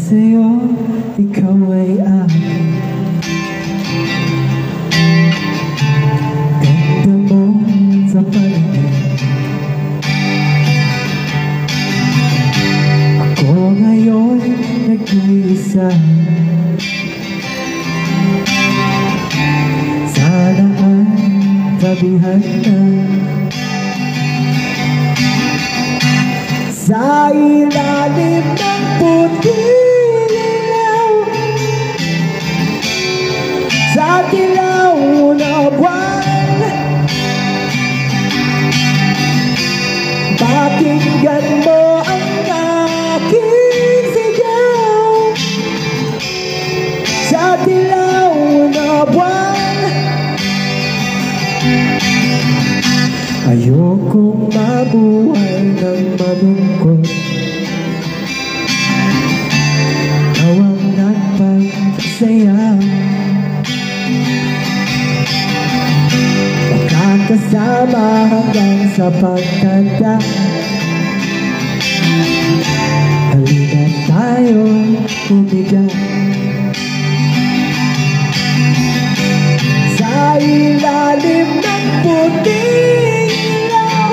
sa'yo, ikaw ay akin. Ganda mo sa paningin. Ako ngayon nag-iisa. Sana ay tabihan na sa ilalim ng puting ilaw, sa dilaw na buwan. Pakinggan mo ang aking sigaw, sa dilaw na buwan. Ayokong mabuhay ng malungkot, ikaw ang nagpapasaya. Magkakasama hanggang sa pagtanda. Halina tayo umigay sa ilalim ng puting ilaw,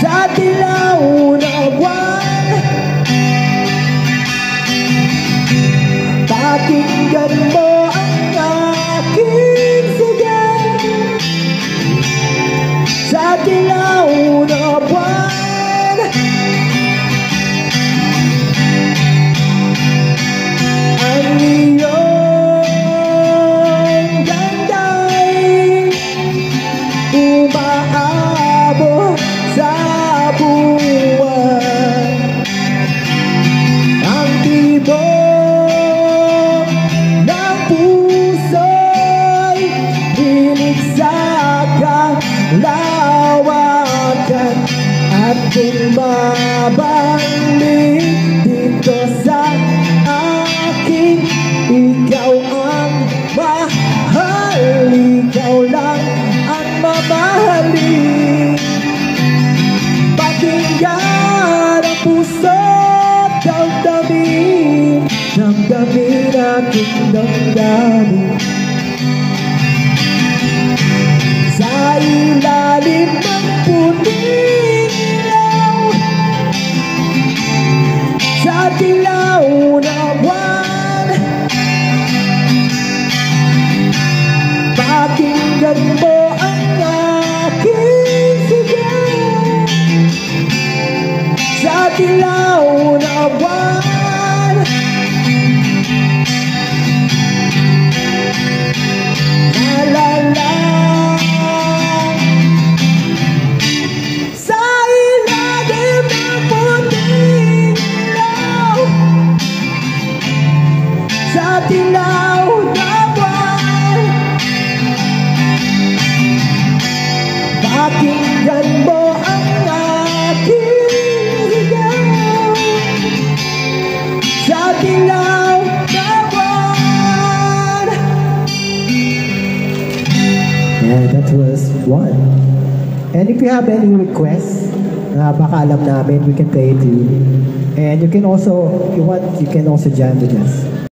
sa dilaw na buwan. Pakinggan mo ang aking sigaw, sa dilaw na buwan. Ang iyong ganda'y umaabot sa buwan. Ang tibok ng puso'y hilig sa kalawakan at bumabalik dito sa akin. Ikaw ang mahal, ikaw lang ang mamahalin. Pakinggan ang puso't damdamin, damdamin aking damdamin. Sa ilalim ng puting ilaw, sa dilaw na buwan. Pakinggan mo ang aking sigaw, sa dilaw na buwan. La la la. Sa ilalim ng puting ilaw, sa dilaw na buwan. Pakinggan mo ang aking sigaw, sa dilaw na buwan. And that was one. And if you have any requests na baka alam namin, we can play it to you. And you can also, if you want, you can also jam with us.